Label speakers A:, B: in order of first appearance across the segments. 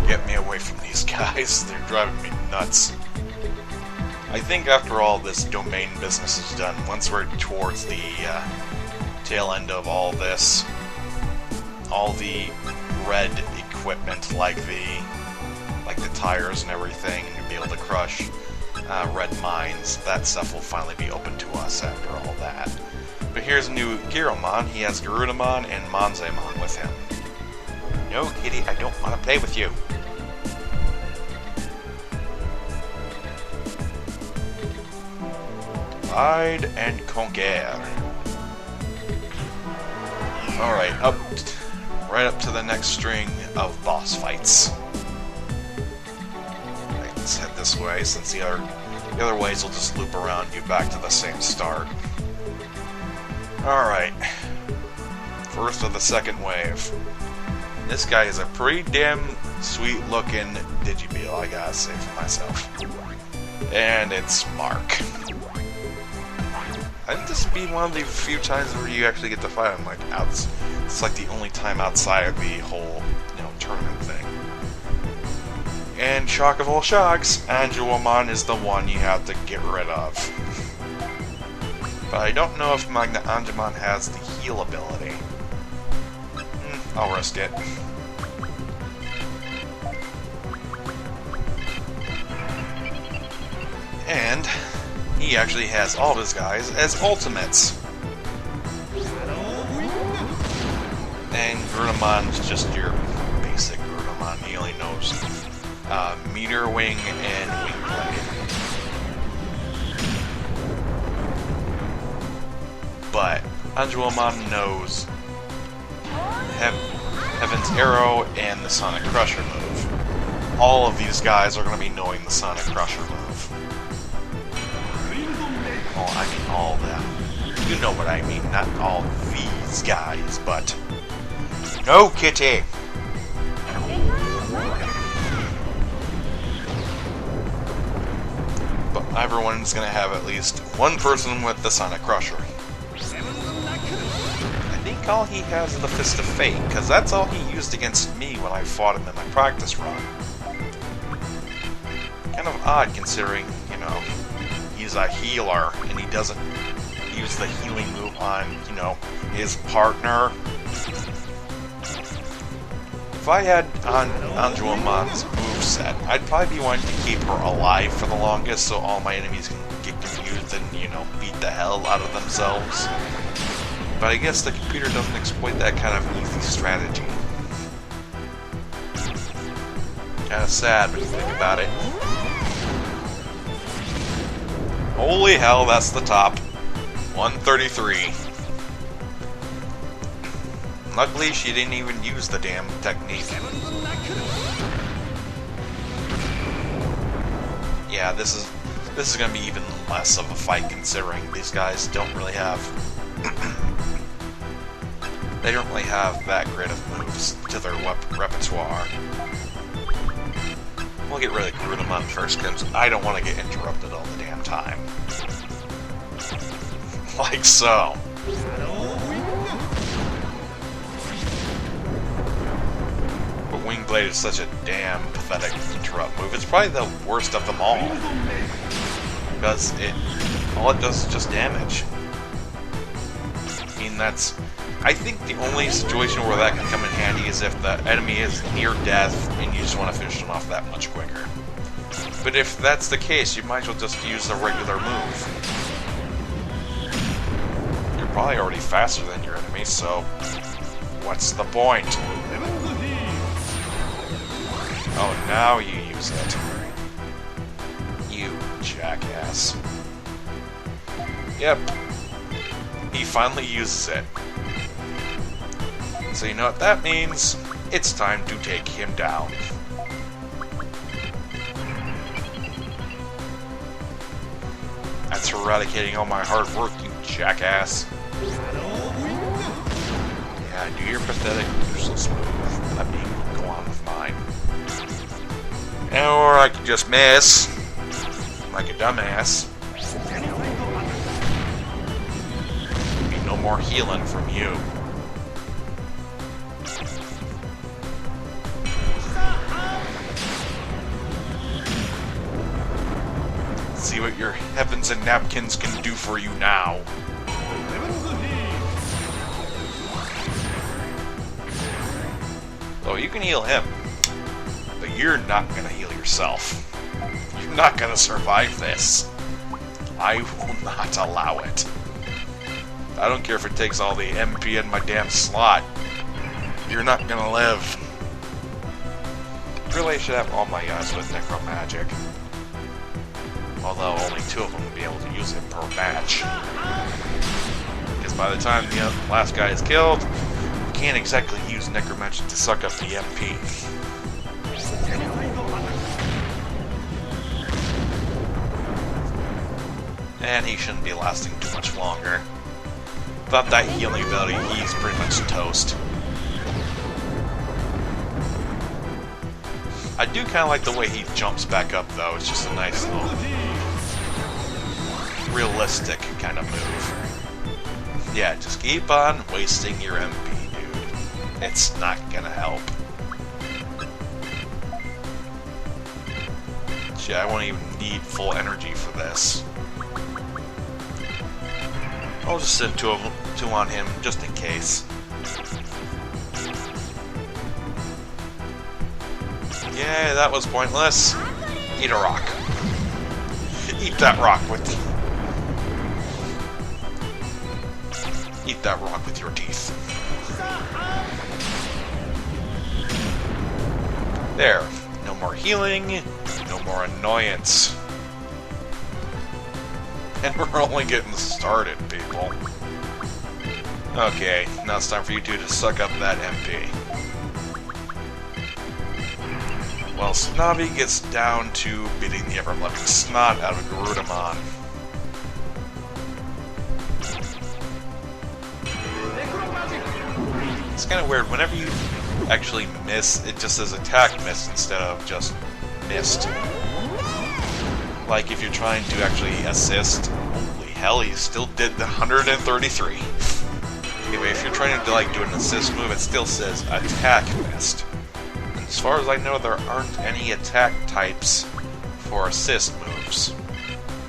A: get me away from these guys. They're driving me nuts. I think after all this domain business is done, once we're towards the tail end of all this, all the red equipment like the tires and everything, and you'll be able to crush red mines, that stuff will finally be open to us after all that. But here's a new Giromon. He has Garudamon and Monzaemon with him. No, kitty, I don't want to play with you. Divide and conquer. Alright, right up to the next string of boss fights. Right, let's head this way, since the other ways will just loop around you back to the same start. Alright. First of the second wave. This guy is a pretty damn sweet looking Digibeetle, I gotta say for myself. And it's Mark. I think this would be one of the few times where you actually get to fight him, like, it's like the only time outside of the whole, tournament thing. And shock of all shocks, Angelomon is the one you have to get rid of. But I don't know if Magna Angemon has the heal ability. I'll risk it. And he actually has all of his guys as ultimates. And Garudamon is just your basic Garudamon. He only knows Meteor Wing and Wing Blade. But Angelomon knows Heaven's Arrow and the Sonic Crusher move. All of these guys are going to be knowing the Sonic Crusher move. Oh, I mean all of them. You know what I mean, not all these guys, but... No, kitty! But everyone's gonna have at least one person with the Sonic Crusher. I think all he has is the Fist of Fate, because that's all he used against me when I fought him in my practice run. Kind of odd considering, he's a healer, and he doesn't use the healing move on, his partner. If I had Angelomon's moveset, I'd probably be wanting to keep her alive for the longest so all my enemies can get confused and, beat the hell out of themselves. But I guess the computer doesn't exploit that kind of easy strategy. Kinda sad when you think about it. Holy hell, that's the top. 133. Luckily, she didn't even use the damn technique. Yeah, this is gonna be even less of a fight considering these guys don't really have they don't really have that great of moves to their repertoire. We'll get rid of Garudamon first because I don't want to get interrupted all the damn time. Like so. But Wing Blade is such a damn pathetic interrupt move. It's probably the worst of them all. Because all it does is just damage. I mean, I think the only situation where that can come in handy is if the enemy is near death and you just want to finish them off that much quicker. But if that's the case, you might as well just use a regular move. You're probably already faster than your enemy, so what's the point? Oh, now you use it. You jackass. Yep. He finally uses it. So you know what that means? It's time to take him down. That's eradicating all my hard work, you jackass. Yeah, do your pathetic, useless move. Let me go on with mine. Or I could just miss. Like a dumbass. Be no more healing from you. see what your heavens and napkins can do for you now. So you can heal him, but you're not gonna heal yourself. You're not gonna survive this. I will not allow it. I don't care if it takes all the MP in my damn slot. You're not gonna live. Really, I should have all my guys with Necro Magic. Although only 2 of them will be able to use it per match. Because by the time the last guy is killed, you can't exactly use Necro Magic to suck up the MP. And he shouldn't be lasting too much longer. Without that healing ability, he's pretty much toast. I do kind of like the way he jumps back up, though. It's just a nice little realistic kind of move. Yeah, just keep on wasting your MP, dude. It's not gonna help. Shit, I won't even need full energy for this. I'll just send 2 on him, just in case. Yeah, that was pointless. Eat a rock. Eat that rock with... Eat that rock with your teeth. There. No more healing. No more annoyance. And we're only getting started, people. Okay, now it's time for you two to suck up that MP. Well, Snobby gets down to beating the ever-loving snot out of Garudamon. It's kind of weird, whenever you actually miss, it just says attack miss instead of just missed. Like if you're trying to actually assist, holy hell, he still did the 133. Anyway, if you're trying to like do an assist move, it still says attack missed. And as far as I know, there aren't any attack types for assist moves.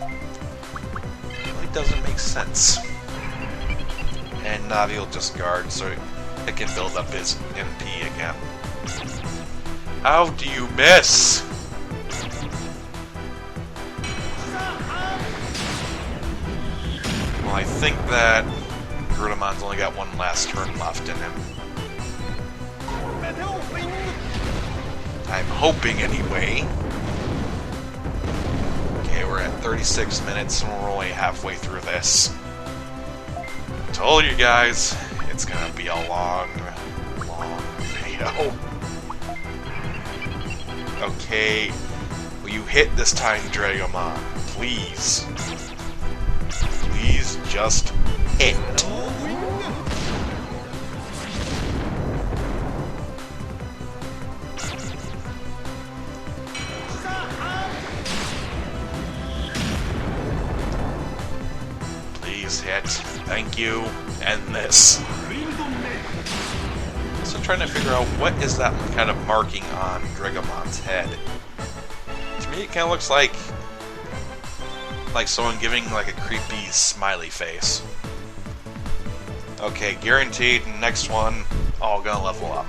A: It really doesn't make sense. And Navi will just guard so it can build up his MP again. How do you miss? Well, I think that Garudamon's only got one last turn left in him. I'm hoping anyway. Okay, we're at 36 minutes and we're only halfway through this. Told you guys, it's gonna be a long video. Okay, will you hit this time, Dragomon? Please. Please just hit. Please hit. Thank you. And this. So trying to figure out what is that kind of marking on Dragomon's head. To me it kind of looks like someone giving like a creepy smiley face. Okay, guaranteed next one all gonna level up.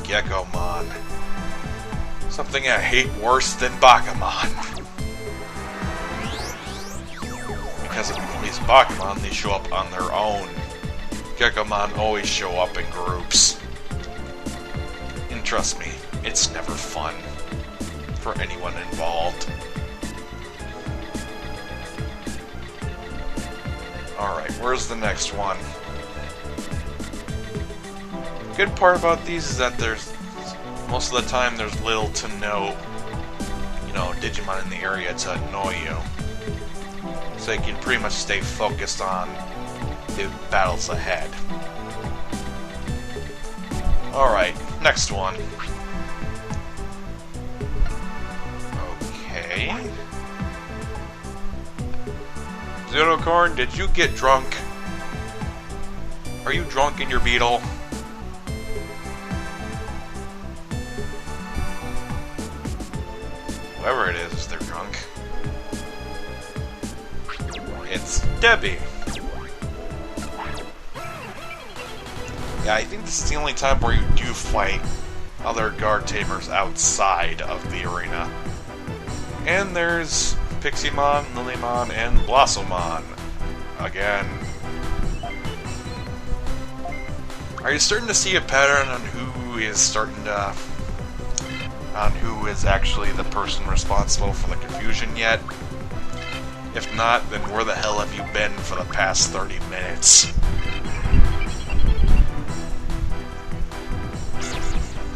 A: Gekomon. Something I hate worse than Bakumon. Because at least Bakumon, they show up on their own. Gekomon always show up in groups. And trust me, it's never fun for anyone involved. Alright, where's the next one? Good part about these is that most of the time there's little to no, Digimon in the area to annoy you. So you can pretty much stay focused on the battles ahead. Alright, next one. Okay. Xenocorn, did you get drunk? Are you drunk in your beetle? Whoever it is, they're drunk. It's Debbie. Yeah, I think this is the only time where you do fight other guard tamers outside of the arena. And there's Piximon, Lilymon, and Blossomon. Again. Are you starting to see a pattern on who is actually the person responsible for the confusion yet? If not, then where the hell have you been for the past 30 minutes?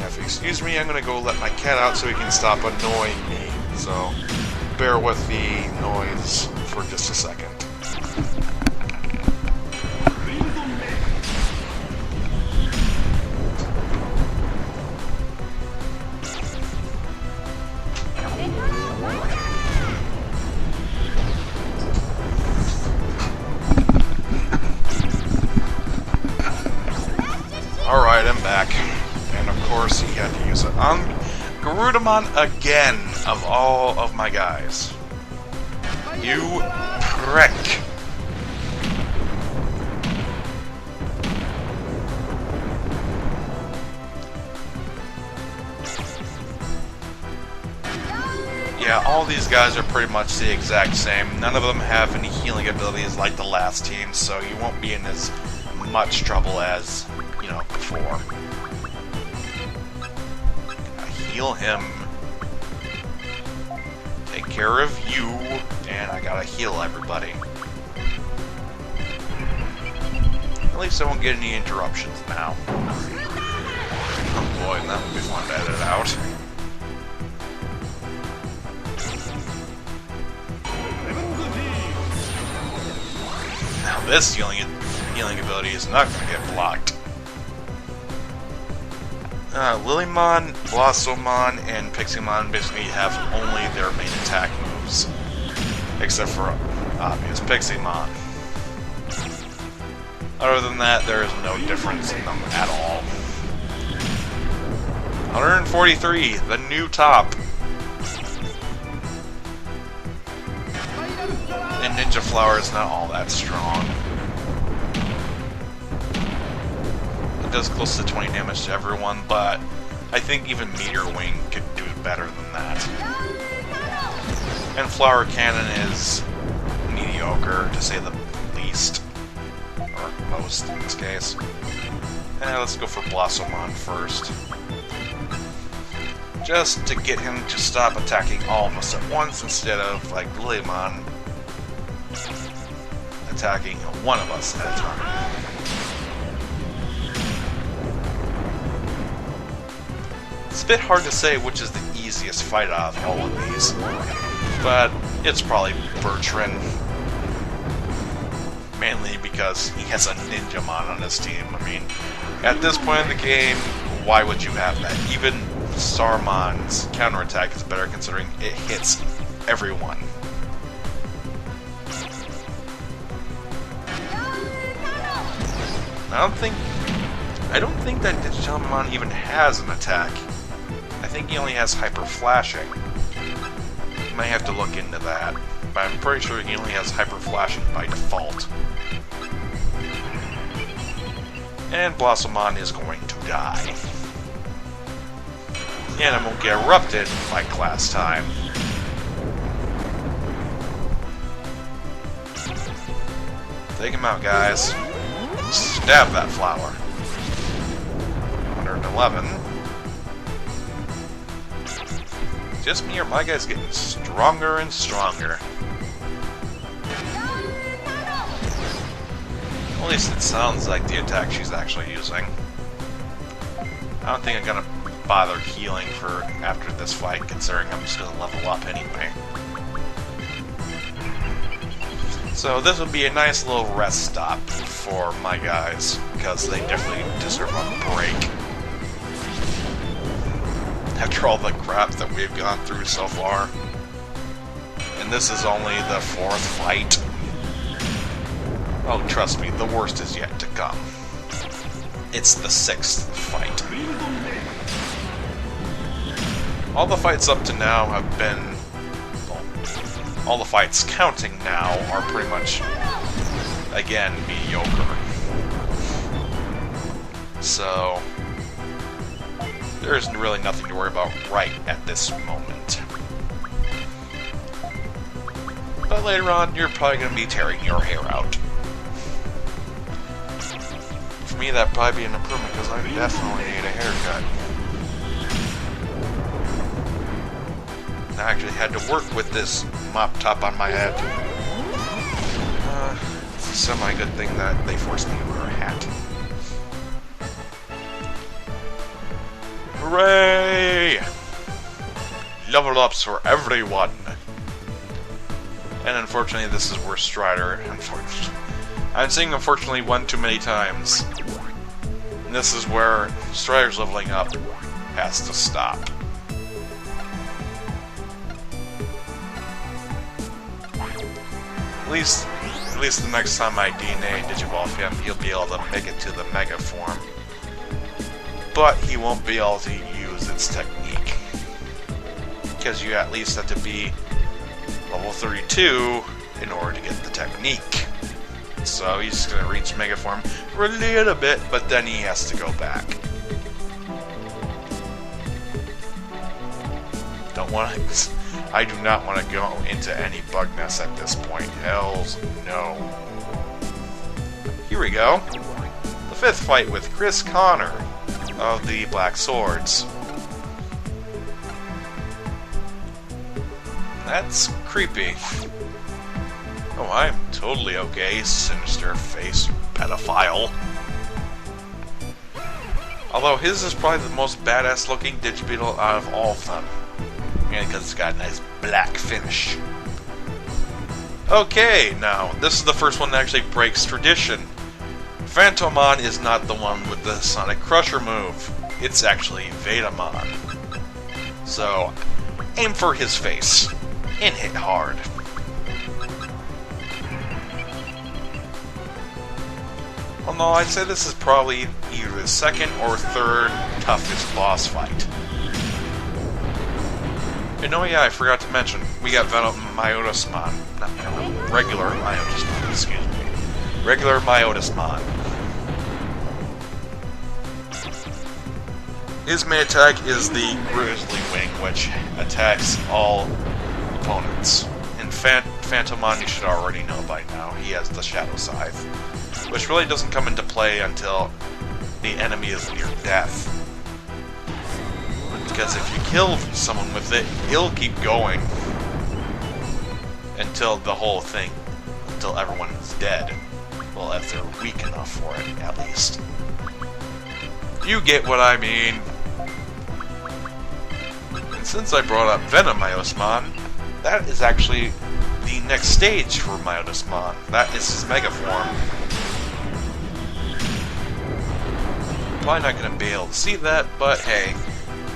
A: If you excuse me, I'm gonna go let my cat out so he can stop annoying me. So, bear with the noise for just a second. Alright, I'm back. And of course, he had to use it on Garudamon again, of all of my guys. You prick! Yeah, all these guys are pretty much the exact same. None of them have any healing abilities like the last team, so you won't be in as much trouble as, you know, before. Gotta heal him. Take care of you, and I gotta heal everybody. At least I won't get any interruptions now. Oh boy, that would be fun to edit out. Now this healing ability is not going to get blocked. Lilymon, Blossomon, and Piximon basically have only their main attack moves. Except for obvious Piximon. Other than that, there is no difference in them at all. 143, the new top. And Ninja Flower is not all that strong. It does close to 20 damage to everyone, but I think even Meteor Wing could do better than that. And Flower Cannon is mediocre, to say the least. Or most, in this case. Let's go for Blossomon first. Just to get him to stop attacking all of us at once, instead of, like, Lilymon attacking one of us at a time. It's a bit hard to say which is the easiest fight out of all of these, but it's probably Bertrand. Mainly because he has a Ninjamon on his team. I mean, at this point in the game, why would you have that? Even Starmon's counterattack is better considering it hits everyone. I don't think that Digimon even has an attack. I think he only has hyper flashing. You might have to look into that, but I'm pretty sure he only has hyper flashing by default. And Blossomon is going to die. And it won't get erupted like last time. Take him out, guys. Stab that flower. 111. Just me or my guy's getting stronger and stronger. At least it sounds like the attack she's actually using. I don't think I'm gonna bother healing for after this fight, considering I'm just gonna level up anyway. So this would be a nice little rest stop for my guys, because they definitely deserve a break. After all the crap that we've gone through so far. And this is only the 4th fight. Oh, trust me, the worst is yet to come. It's the 6th fight. All the fights up to now have been all the fights counting now are pretty much, again, mediocre. So, there's really nothing to worry about right at this moment. But later on, you're probably going to be tearing your hair out. For me, that'd probably be an improvement, because I definitely need a haircut. I actually had to work with this mop top on my head. It's a semi-good thing that they forced me to wear a hat. Hooray! Level ups for everyone! And unfortunately, this is where Strider... I'm saying unfortunately one too many times. And this is where Strider's leveling up has to stop. At least the next time I DNA Digivolve him, he'll be able to make it to the Mega form. But he won't be able to use its technique. Because you at least have to be level 32 in order to get the technique. So he's just going to reach Mega form for a little bit, but then he has to go back. I do not want to go into any bug mess at this point. Hells no. Here we go. The 5th fight with Chris Connor of the Black Swords. That's creepy. Oh, I'm totally okay, sinister face pedophile. Although his is probably the most badass looking Digibeetle out of all of them. Mainly because it's got a nice black finish. Okay, now, this is the first one that actually breaks tradition. Phantomon is not the one with the Sonic Crusher move. It's actually Vetamon. So, aim for his face. And hit hard. Well, no, I'd say this is probably either the second or third toughest boss fight. And oh yeah, I forgot to mention, we got Myotismon. Not regular Myotismon, excuse me. Regular Myotismon. His main attack is the Grizzly Wing, which attacks all opponents. And Phantomon, you should already know by now, he has the Shadow Scythe, which really doesn't come into play until the enemy is near death. Because if you kill someone with it, he'll keep going until the whole thing, until everyone is dead. Well, if they're weak enough for it, at least. You get what I mean. And since I brought up Venom Myotismon, that is actually the next stage for Myotismon. That is his Mega form. Probably not going to be able to see that, but hey,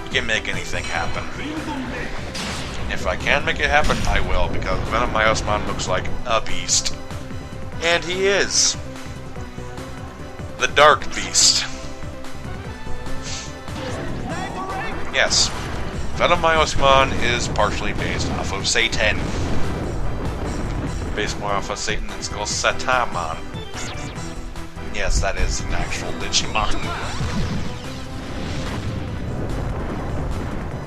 A: you can make anything happen. And if I can make it happen, I will, because Venom Myotismon looks like a beast. And he is. The Dark Beast. Yes, Venom Myotismon is partially based off of Satan. Based more off of Satan, it's called Satamon. Yes, that is an actual Digimon.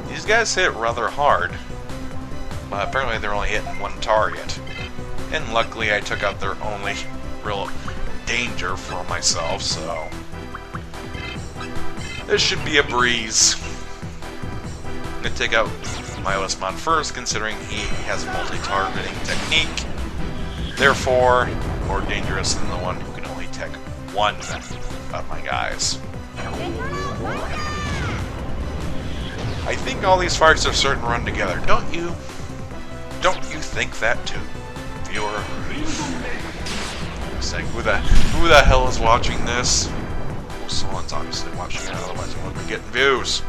A: These guys hit rather hard, but apparently they're only hitting one target. And luckily I took out their only real danger for myself, so this should be a breeze. I'm going to take out Myotismon first, considering he has a multi-targeting technique. Therefore, more dangerous than the one who can only take one of my guys. I think all these fights are certain to run together, don't you? Don't you think that too, viewer? Saying, who the hell is watching this? Well, someone's obviously watching it, otherwise I wouldn't be getting views.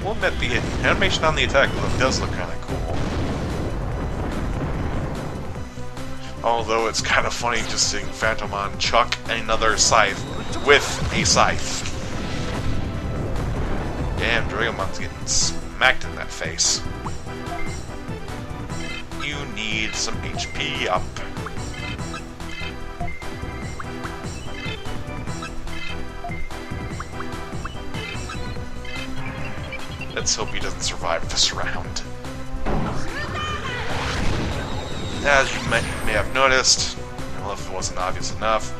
A: We'll admit the animation on the attack does look kind of cool. Although it's kind of funny just seeing Phantomon chuck another scythe with a scythe. Damn, Dragomon's getting smacked in that face. need some HP up. Let's hope he doesn't survive this round. As you may have noticed, I don't know if it wasn't obvious enough,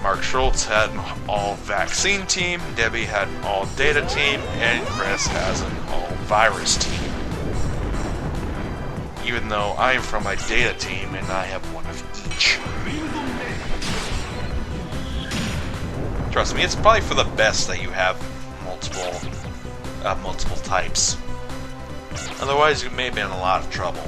A: Mark Schultz had an all-vaccine team, Debbie had an all-data team, and Chris has an all-virus team. Even though I'm from a data team and I have one of each. Trust me, it's probably for the best that you have multiple types. Otherwise, you may be in a lot of trouble.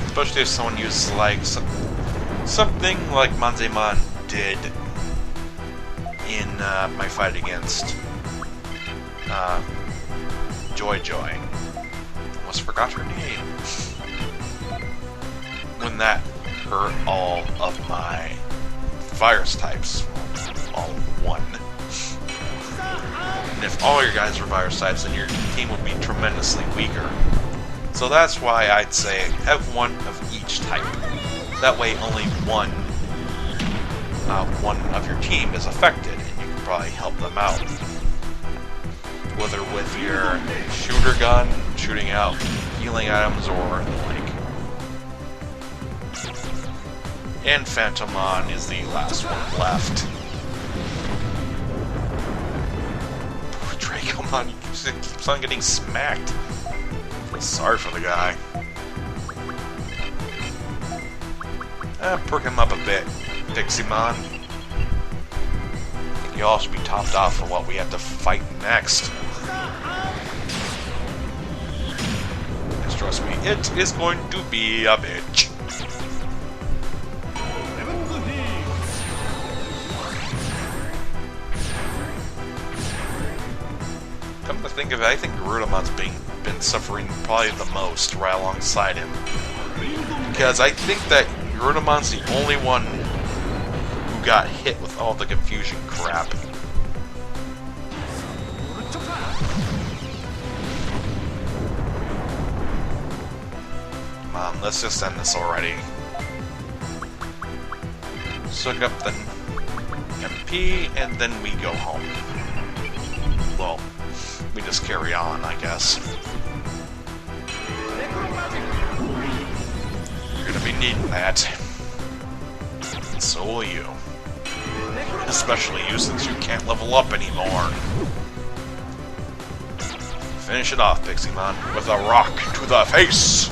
A: Especially if someone uses like something like Manzeman did in my fight against Joy. Almost forgot her name. When that hurt all of my virus types, all one. And if all your guys were virus types, then your team would be tremendously weaker. So that's why I'd say have one of each type. That way only one of your team is affected, and you can probably help them out. Whether with your shooter gun, shooting out healing items, or the like. And Phantomon is the last one left. Come on, he keeps on getting smacked. I feel sorry for the guy. Perk him up a bit, Digimon. I think you all should be topped off for what we have to fight next. Just trust me, it is going to be a bitch. Come to think of it, I think Garudamon's been suffering probably the most right alongside him. Because I think that Garudamon's the only one who got hit with all the confusion crap. Come on, let's just end this already. Suck up the MP, and then we go home. Well, we just carry on, I guess. You're gonna be needing that. And so will you. Especially you, since you can't level up anymore. Finish it off, Piximon, with a rock to the face!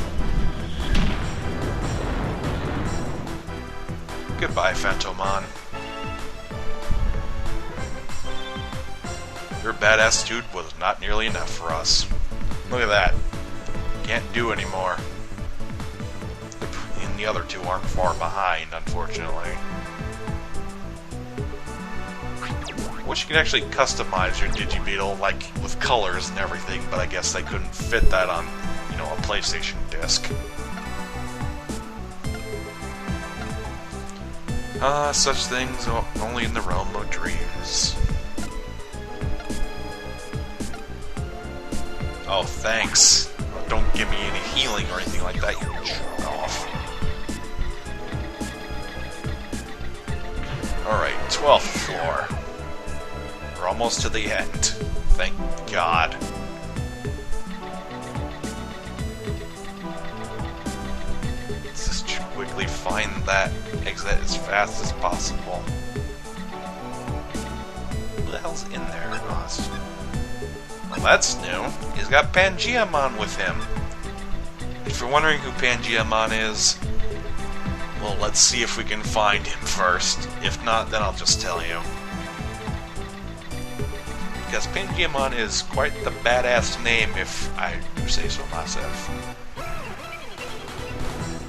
A: Goodbye, Phantomon. Your bad attitude was not nearly enough for us. Look at that. Can't do anymore. And the other two aren't far behind, unfortunately. I wish you could actually customize your Digibeetle, like, with colors and everything, but I guess they couldn't fit that on, you know, a PlayStation disc. Such things only in the realm of dreams. Oh, thanks. Don't give me any healing or anything like that, you jerk off. Alright, 12th floor. We're almost to the end. Thank God. Let's just quickly find that exit as fast as possible. What the hell's in there? Well, that's new. He's got Pangeamon with him. If you're wondering who Pangeamon is, well, let's see if we can find him first. If not, then I'll just tell you. Because Pangeamon is quite the badass name, if I do say so myself.